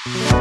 नमस्कार।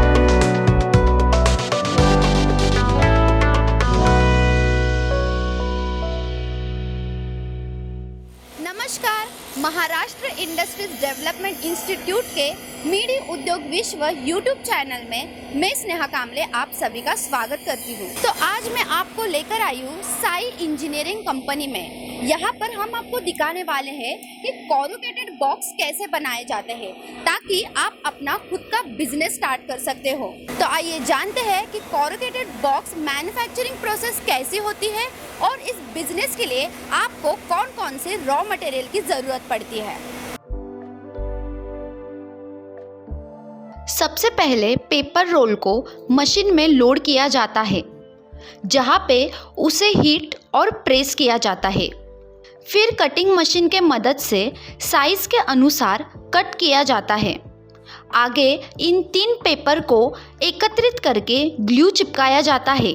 Maharashtra industries development institute के media उद्योग विश्व यूट्यूब चैनल में मैं स्नेहा कामले आप सभी का स्वागत करती हूँ। तो आज मैं आपको लेकर आई हूँ साई इंजीनियरिंग कंपनी में। यहाँ पर हम आपको दिखाने वाले हैं कि कोरुगेटेड बॉक्स कैसे बनाए जाते हैं ताकि आप अपना खुद का बिजनेस स्टार्ट कर सकते हो। तो आइए जानते हैं कि कोरुगेटेड बॉक्स मैन्युफैक्चरिंग प्रोसेस कैसी होती है और इस बिजनेस के लिए आपको कौन कौन से रॉ मटेरियल की ज़रूरत पड़ती है। सबसे पहले पेपर रोल को मशीन में लोड किया जाता है, जहां पे उसे हीट और प्रेस किया जाता है। फिर कटिंग मशीन के मदद से साइज के अनुसार कट किया जाता है। आगे इन 3 पेपर को एकत्रित करके ग्लू चिपकाया जाता है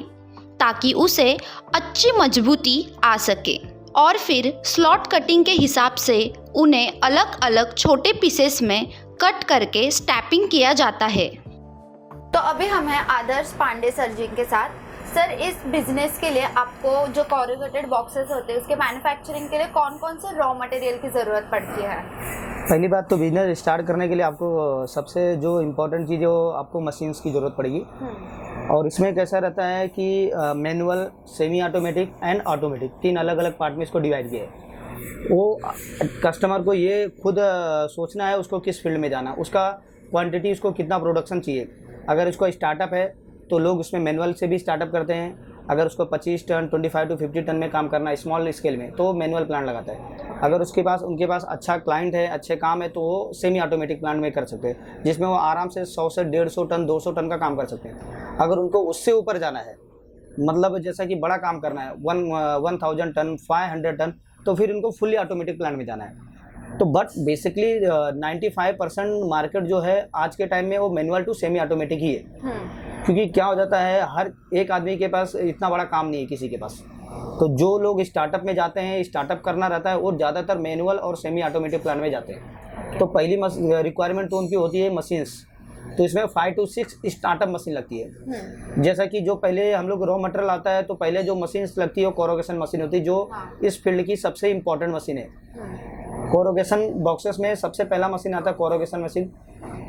ताकि उसे अच्छी मजबूती आ सके और फिर स्लॉट कटिंग के हिसाब से उन्हें अलग अलग छोटे पीसेस में कट करके स्टैपिंग किया जाता है। तो अभी हम हैं आदर्श पांडे सर जी के साथ। सर, इस बिजनेस के लिए आपको जो कोरुगेटेड बॉक्सेस होते हैं उसके मैन्युफैक्चरिंग के लिए कौन कौन से रॉ मटेरियल की ज़रूरत पड़ती है? पहली बात तो बिजनेस स्टार्ट करने के लिए आपको सबसे जो इम्पोर्टेंट चीज़ है वो आपको मशीन्स की ज़रूरत पड़ेगी। और इसमें कैसा रहता है कि manual, semi automatic and automatic 3 अलग अलग पार्ट में इसको डिवाइड किया है। वो कस्टमर को ये खुद सोचना है उसको किस फील्ड में जाना, उसका क्वांटिटी, उसको कितना प्रोडक्शन चाहिए। अगर उसको स्टार्टअप है तो लोग उसमें मैनुअल से भी स्टार्टअप करते हैं। अगर उसको 25 टन 25 टू 50 टन में काम करना है स्मॉल स्केल में तो मैनुअल प्लांट लगाता है। अगर उनके पास अच्छा क्लाइंट है, अच्छे काम है तो वो सेमी ऑटोमेटिक प्लांट में कर सकते हैं, जिसमें वो आराम से 100 से 150 टन 200 टन का काम कर सकते हैं। अगर उनको उससे ऊपर जाना है, मतलब जैसा कि बड़ा काम करना है 1000 टन 500 टन, तो फिर उनको फुल्ली ऑटोमेटिक प्लांट में जाना है। तो बट बेसिकली 95% मार्केट जो है आज के टाइम में वो मैनुअल टू सेमी ऑटोमेटिक ही है। क्योंकि क्या हो जाता है, हर एक आदमी के पास इतना बड़ा काम नहीं है किसी के पास। तो जो लोग स्टार्टअप में जाते हैं, स्टार्टअप करना रहता है, वो ज़्यादातर मैनुअल और सेमी ऑटोमेटिक प्लांट में जाते हैं। तो पहली रिक्वायरमेंट तो उनकी होती है मशीन्स। तो इसमें 5 to 6 स्टार्टअप मशीन लगती है। जैसा कि जो पहले हम लोग रॉ मटेरियल आता है तो पहले जो मशीन्स लगती है वो कोरुगेशन मशीन होती है, जो इस फील्ड की सबसे इम्पोर्टेंट मशीन है। कोरुगेशन बॉक्सेस में सबसे पहला मशीन आता है कोरुगेशन मशीन।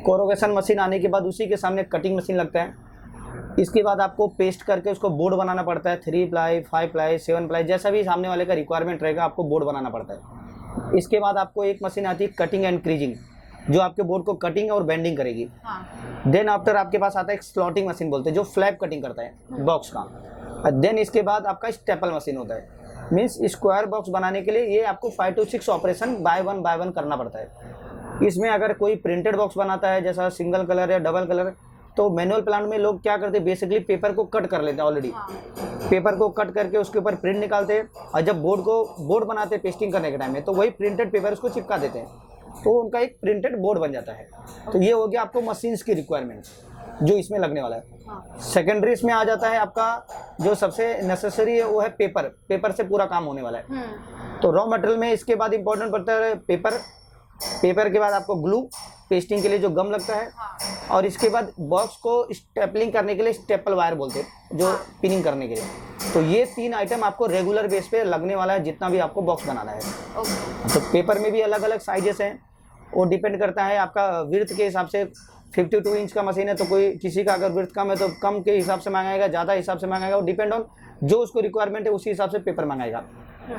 कोरुगेशन मशीन आने के बाद उसी के सामने कटिंग मशीन लगता है। इसके बाद आपको पेस्ट करके उसको बोर्ड बनाना पड़ता है। 3 प्लाई, 5 प्लाई, 7 प्लाई, जैसा भी सामने वाले का रिक्वायरमेंट रहेगा आपको बोर्ड बनाना पड़ता है। इसके बाद आपको एक मशीन आती है कटिंग एंड क्रीजिंग, जो आपके बोर्ड को कटिंग और बेंडिंग करेगी। देन आफ्टर आपके पास आता है एक स्लॉटिंग मशीन बोलते हैं, जो फ्लैप कटिंग करता है बॉक्स का। देन इसके बाद आपका स्टेपल मशीन होता है, मीन्स स्क्वायर बॉक्स बनाने के लिए ये आपको 5 to 6 ऑपरेशन बाय वन करना पड़ता है। इसमें अगर कोई प्रिंटेड बॉक्स बनाता है जैसा सिंगल कलर या डबल कलर, तो मैनुअल प्लांट में लोग क्या करते हैं, बेसिकली पेपर को कट कर लेते हैं। ऑलरेडी पेपर को कट करके उसके ऊपर प्रिंट निकालते हैं और जब बोर्ड बनाते हैं पेस्टिंग करने के टाइम में, तो वही प्रिंटेड पेपर उसको चिपका देते हैं, तो उनका एक प्रिंटेड बोर्ड बन जाता है। तो ये हो गया आपको मशीन्स की रिक्वायरमेंट जो इसमें लगने वाला है। सेकेंडरी इसमें आ जाता है आपका जो सबसे नेसेसरी है वो है पेपर से पूरा काम होने वाला है। तो रॉ मटेरियल में इसके बाद इंपॉर्टेंट पड़ता है पेपर के बाद आपको ग्लू, पेस्टिंग के लिए जो गम लगता है, और इसके बाद बॉक्स को स्टेपलिंग करने के लिए स्टेपल वायर बोलते हैं, जो पिनिंग करने के लिए। तो ये 3 आइटम आपको रेगुलर बेस पे लगने वाला है जितना भी आपको बॉक्स बनाना है। तो पेपर में भी अलग अलग साइजेस हैं, वो डिपेंड करता है आपका विड्थ के हिसाब से। 52 इंच का मशीन है तो किसी का अगर विड्थ कम है तो कम के हिसाब से मंगाएगा, ज़्यादा हिसाब से मंगाएगा, वो डिपेंड ऑन जो उसको रिक्वायरमेंट है उसी हिसाब से पेपर मंगाएगा।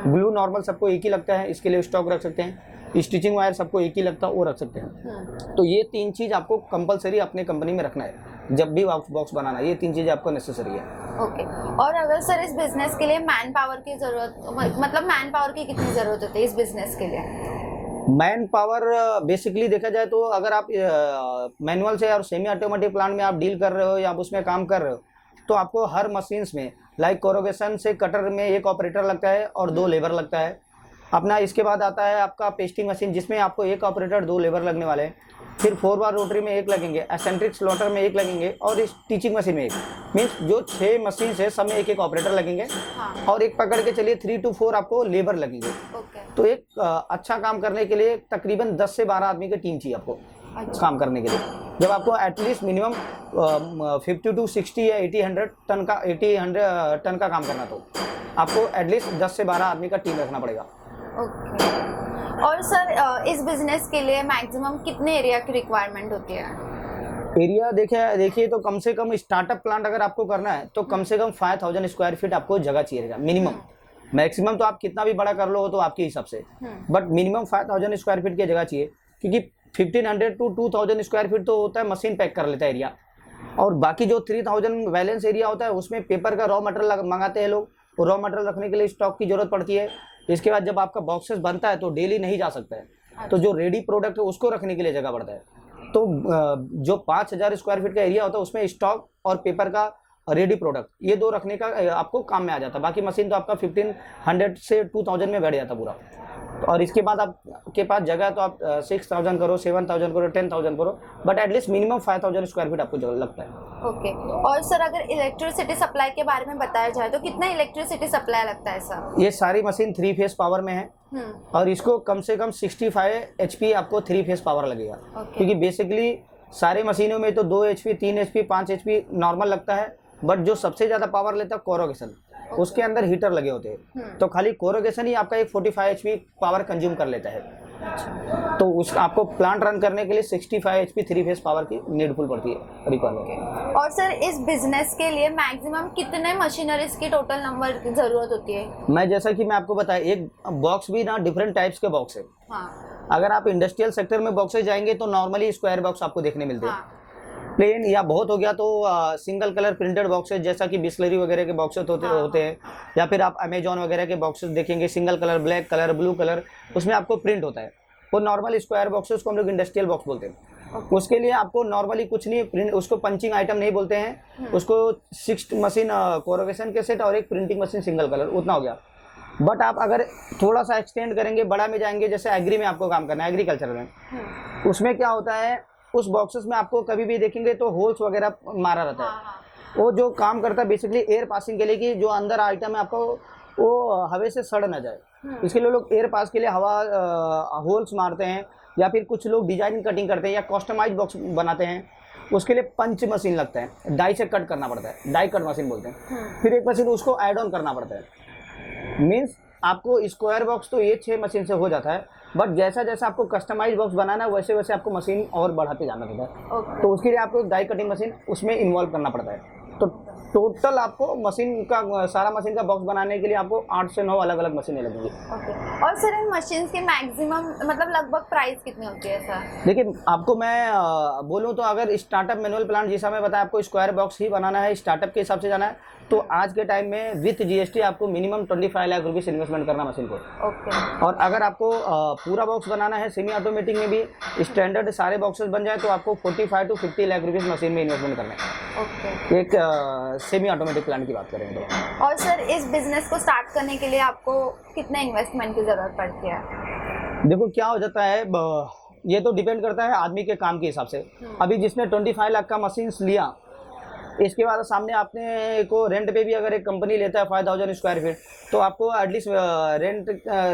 ग्लू नॉर्मल सबको एक ही लगता है, इसके लिए स्टॉक रख सकते हैं। स्टिचिंग वायर सबको एक ही लगता है, वो रख सकते हैं। तो ये 3 चीज़ आपको कंपलसरी अपने कंपनी में रखना है जब भी बॉक्स बनाना है। ये 3 चीज़ें आपको नेसेसरी है। ओके। और अगर सर इस बिजनेस के लिए मैन पावर की ज़रूरत, मतलब मैन पावर की कितनी ज़रूरत होती है इस बिजनेस के लिए? मैन पावर बेसिकली देखा जाए तो अगर आप मैनुअल से और सेमी ऑटोमेटिक प्लांट में आप डील कर रहे हो या आप उसमें काम कर रहे हो, तो आपको हर मशीन्स में लाइक कोरुगेशन से कटर में 1 ऑपरेटर लगता है और 2 लेबर लगता है अपना। इसके बाद आता है आपका पेस्टिंग मशीन, जिसमें आपको 1 ऑपरेटर 2 लेबर लगने वाले हैं। फिर 4 बार रोटरी में 1 लगेंगे, एसेंट्रिक स्लॉटर में 1 लगेंगे और इस टीचिंग मशीन में 1। मीन्स जो 6 मशीन है सब में 1 ऑपरेटर लगेंगे। और एक पकड़ के चलिए 3 to 4 आपको लेबर लगेंगे। तो एक अच्छा काम करने के लिए तकरीबन 10 से 12 आदमी की टीम चाहिए आपको। काम करने के लिए। जब आपको एटलीस्ट मिनिमम 50 to 60 या 80 टन का काम करना, तो आपको एटलीस्ट 10 से 12 आदमी का टीम रखना पड़ेगा। ओके। और सर इस बिजनेस के लिए मैक्सिमम कितने एरिया की रिक्वायरमेंट होती है? एरिया देखिए तो कम से कम स्टार्टअप प्लांट अगर आपको करना है तो कम से कम 5000 स्क्वायर फीट आपको जगह चाहिएगा मिनिमम। मैक्सिमम तो आप कितना भी बड़ा कर लो तो आपके हिसाब से, बट मिनिमम 5000 स्क्वायर फीट की जगह चाहिए, क्योंकि 1500 to 2000 स्क्वायर फीट तो होता है मशीन पैक कर लेता है एरिया, और बाकी जो 3000 बैलेंस एरिया होता है उसमें पेपर का रॉ मटेरियल मंगाते हैं लोग, रॉ मटेरियल रखने के लिए स्टॉक की जरूरत पड़ती है। इसके बाद जब आपका बॉक्सेस बनता है तो डेली नहीं जा सकता है, तो जो रेडी प्रोडक्ट है उसको रखने के लिए जगह पड़ता है। तो जो 5000 स्क्वायर फीट का एरिया होता है उसमें स्टॉक और पेपर का रेडी प्रोडक्ट ये दो रखने का आपको काम में आ जाता है। बाकी मशीन तो आपका 1500 से 2000 में बैठ जाता पूरा। और इसके बाद आपके पास जगह तो आप 6000 करो, 7000 करो, 10000 करो, but at least minimum 5000 square feet आपको जगह लगता है। ओके। और सर अगर इलेक्ट्रिसिटी सप्लाई के बारे में बताया जाए तो कितना इलेक्ट्रिसिटी सप्लाई लगता है सर? ये सारी मशीन 3 फेज पावर में है, और इसको कम से कम 65 HP आपको 3 फेज पावर लगेगा। क्योंकि बेसिकली सारे मशीनों में तो 2 HP, 3 HP, 5 HP नॉर्मल लगता है, बट जो सबसे ज़्यादा पावर लेता है कोरोगेशन, उसके अंदर हीटर लगे होते हैं, तो खाली कोरोगेशन ही आपका एक 45 HP पावर कंज्यूम कर लेता है। तो उस आपको प्लांट रन करने के लिए 65 HP 3 फेज पावर की नीडफुल पड़ती है रिक्वायरमेंट। और सर इस बिजनेस के लिए मैक्सिमम कितने मशीनरीज की टोटल नंबर की जरूरत होती है? मैं जैसा कि मैं आपको बताया, एक बॉक्स भी ना डिफरेंट टाइप्स के बॉक्स है। हाँ। अगर आप इंडस्ट्रियल सेक्टर में बॉक्सेस जाएंगे तो नॉर्मली स्क्वायर बॉक्स आपको देखने मिलते हैं। प्लेन या बहुत हो गया तो सिंगल कलर प्रिंटेड बॉक्सेस, जैसा कि बिस्लरी वगैरह के बॉक्सेस होते हैं, या फिर आप अमेजॉन वगैरह के बॉक्सेस देखेंगे single colour, black colour, blue colour, उसमें आपको प्रिंट होता है। वो नॉर्मल स्क्वायर बॉक्सेस को हम लोग इंडस्ट्रियल बॉक्स बोलते हैं। उसके लिए आपको नॉर्मली कुछ नहीं, प्रिंट उसको पंचिंग आइटम नहीं बोलते हैं, उसको 6 मशीन कोरोगेशन के सेट और एक प्रिंटिंग मशीन सिंगल कलर, उतना हो गया। बट आप अगर थोड़ा सा एक्सटेंड करेंगे, बड़ा में जाएंगे, जैसे एग्री में आपको काम करना है, एग्रीकल्चर में, उसमें क्या होता है, उस बॉक्सेस में आपको कभी भी देखेंगे तो होल्स वगैरह मारा रहता है। वो जो काम करता है बेसिकली एयर पासिंग के लिए, कि जो अंदर आइटम है आपको वो हवा से सड़ ना जाए, इसके लिए लोग एयर पास के लिए हवा होल्स मारते हैं, या फिर कुछ लोग डिजाइन कटिंग करते हैं या कस्टमाइज बॉक्स बनाते हैं, उसके लिए पंच मशीन लगता है, डाई से कट करना पड़ता है, डाई कट मशीन बोलते हैं। फिर एक मशीन उसको ऐड ऑन करना पड़ता है। मीन्स आपको स्क्वायर बॉक्स तो ये 6 मशीन से हो जाता है, बट जैसा जैसा आपको कस्टमाइज बॉक्स बनाना है वैसे वैसे आपको मशीन और बढ़ाते जाना पड़ता है। तो उसके लिए आपको डाई कटिंग मशीन उसमें इन्वॉल्व करना पड़ता है। तो टोटल आपको मशीन का सारा मशीन का बॉक्स बनाने के लिए आपको 8 से 9 अलग अलग मशीनें लगेंगी। और सर इन मशीन्स की मैक्सिमम मतलब लगभग प्राइस कितनी होती है सर? देखिए आपको मैं बोलूँ तो अगर स्टार्टअप मैनुअल प्लांट जैसा मैं बताया, आपको स्क्वायर बॉक्स ही बनाना है, स्टार्टअप के हिसाब से जाना है, तो आज के टाइम में विथ GST आपको मिनिमम 25 लाख रुपीज़ इन्वेस्टमेंट करना मशीन को। और अगर आपको पूरा बॉक्स बनाना है सेमी ऑटोमेटिक में भी स्टैंडर्ड सारे बॉक्सेस बन जाए तो आपको 45 to 50 लाख रुपीज़ मशीन में इन्वेस्टमेंट करना है। एक सेमी ऑटोमेटिक प्लांट की बात करें तो। और सर इस बिजनेस को स्टार्ट करने के लिए आपको कितने इन्वेस्टमेंट की जरूरत पड़ती है? देखो क्या हो जाता है, ये तो डिपेंड करता है आदमी के काम के हिसाब से। अभी जिसने 25 लाख का मशीन लिया, इसके बाद सामने आपने को रेंट पे भी अगर एक कंपनी लेता है 5000 स्क्वायर फीट, तो आपको एटलीस्ट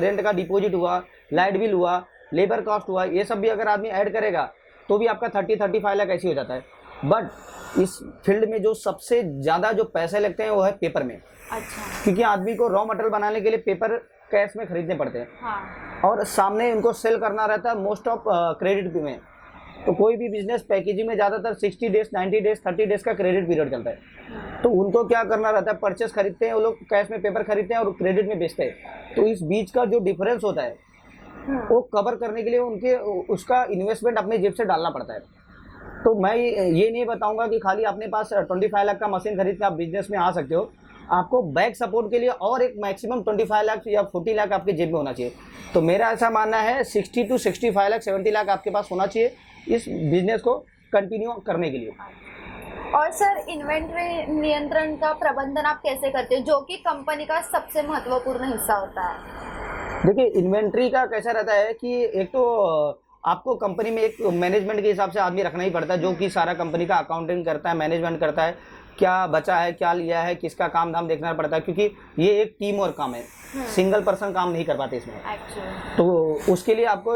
रेंट का डिपॉजिट हुआ, लाइट बिल हुआ, लेबर कॉस्ट हुआ, ये सब भी अगर आदमी ऐड करेगा तो भी आपका 30-35 लाख ऐसे हो जाता है। बट इस फील्ड में जो सबसे ज़्यादा जो पैसे लगते हैं वो है पेपर में। अच्छा। क्योंकि आदमी को रॉ मटेरियल बनाने के लिए पेपर कैश में खरीदने पड़ते हैं। हाँ। और सामने उनको सेल करना रहता है मोस्ट ऑफ क्रेडिट में। तो कोई भी बिजनेस पैकेजिंग में ज़्यादातर 60 डेज, 90 डेज, 30 डेज का क्रेडिट पीरियड चलता है। तो उनको क्या करना रहता है, परचेस खरीदते हैं वो लोग, कैश में पेपर खरीदते हैं और क्रेडिट में बेचते हैं। तो इस बीच का जो डिफरेंस होता है वो कवर करने के लिए उनके उसका इन्वेस्टमेंट अपने जेब से डालना पड़ता है। तो मैं ये नहीं बताऊंगा कि खाली अपने पास 25 लाख का मशीन खरीद के आप बिजनेस में आ सकते हो। आपको बैक सपोर्ट के लिए और एक मैक्सिमम 25 लाख या 40 लाख आपके जेब में होना चाहिए। तो मेरा ऐसा मानना है 60 to 65 लाख, 70 लाख आपके पास होना चाहिए इस बिजनेस को कंटिन्यू करने के लिए। और सर इन्वेंट्री नियंत्रण का प्रबंधन आप कैसे करते हो, जो कि कंपनी का सबसे महत्वपूर्ण हिस्सा होता है? देखिए इन्वेंट्री का कैसा रहता है कि एक तो आपको कंपनी में एक मैनेजमेंट के हिसाब से आदमी रखना ही पड़ता है, जो कि सारा कंपनी का अकाउंटिंग करता है, मैनेजमेंट करता है। क्या बचा है, क्या लिया है, किसका काम धाम देखना पड़ता है, क्योंकि ये एक टीम वर्क काम है, सिंगल पर्सन काम नहीं कर पाते इसमें। तो उसके लिए आपको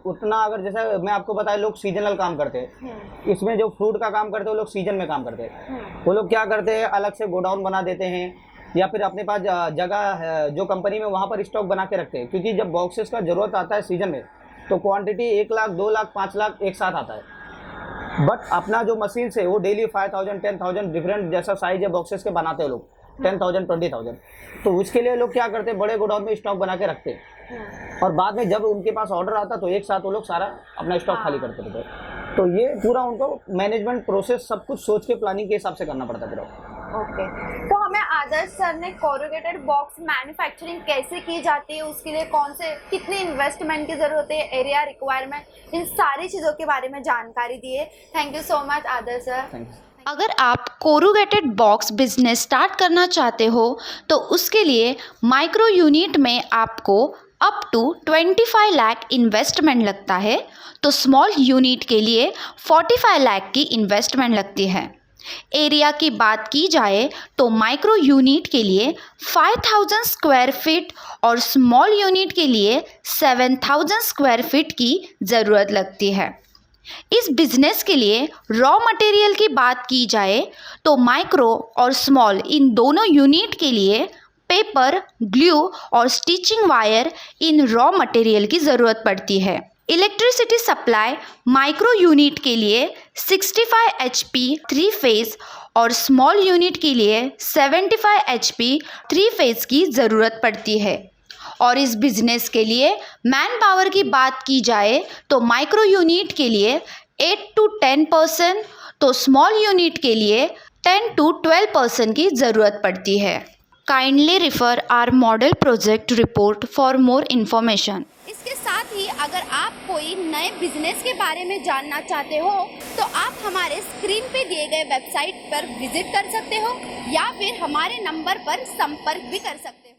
उतना, अगर जैसा मैं आपको बताया, लोग सीजनल काम करते हैं, इसमें जो फ्रूट का काम करते हैं वो लोग सीजन में काम करते हैं। वो लोग क्या करते हैं, अलग से गोडाउन बना देते हैं या फिर अपने पास जगह है जो कंपनी में, वहाँ पर स्टॉक बना के रखते हैं, क्योंकि जब बॉक्सेस का ज़रूरत आता है सीजन में तो क्वांटिटी 1 लाख 2 लाख 5 लाख एक साथ आता है। बट अपना जो मशीन से वो डेली 5000 10,000 डिफरेंट जैसा साइज है बॉक्सेस के बनाते हैं लोग, 10,000 20,000। तो उसके लिए लोग क्या करते हैं, बड़े गोडाउन में स्टॉक बना के रखते हैं और बाद में जब उनके पास ऑर्डर आता तो एक साथ वो लोग सारा अपना स्टॉक खाली करते रहते हैं। तो ये पूरा उनको मैनेजमेंट प्रोसेस सब कुछ सोच के प्लानिंग के हिसाब से करना पड़ता है। ओके, तो हमें आदर्श सर ने कोरुगेटेड बॉक्स मैन्युफैक्चरिंग कैसे की जाती है, उसके लिए कौन से कितनी इन्वेस्टमेंट की ज़रूरत है, एरिया रिक्वायरमेंट, इन सारी चीज़ों के बारे में जानकारी दी है। Thank you so much Adarsh sir. अगर आप कोरुगेटेड बॉक्स बिजनेस स्टार्ट करना चाहते हो तो उसके लिए माइक्रो यूनिट में आपको अप टू 25 लाख इन्वेस्टमेंट लगता है, तो स्मॉल यूनिट के लिए 45 लाख की इन्वेस्टमेंट लगती है। एरिया की बात की जाए तो माइक्रो यूनिट के लिए 5000 स्क्वायर फीट और स्मॉल यूनिट के लिए 7000 स्क्वायर फीट की ज़रूरत लगती है। इस बिज़नेस के लिए रॉ मटेरियल की बात की जाए तो माइक्रो और स्मॉल इन दोनों यूनिट के लिए पेपर, ग्लू और stitching wire in raw material की ज़रूरत पड़ती है। इलेक्ट्रिसिटी सप्लाई माइक्रो यूनिट के लिए 65 HP 3 फेज़ और स्मॉल यूनिट के लिए 75 HP 3 फेज़ की ज़रूरत पड़ती है। और इस बिज़नेस के लिए मैन पावर की बात की जाए तो माइक्रो यूनिट के लिए 8 to 10%, तो स्मॉल यूनिट के लिए 10 to 12% की ज़रूरत पड़ती है। Kindly refer our model project report for more information. इसके साथ ही अगर आप कोई नए बिजनेस के बारे में जानना चाहते हो तो आप हमारे स्क्रीन पे दिए गए वेबसाइट पर विजिट कर सकते हो या फिर हमारे नंबर पर संपर्क भी कर सकते हो।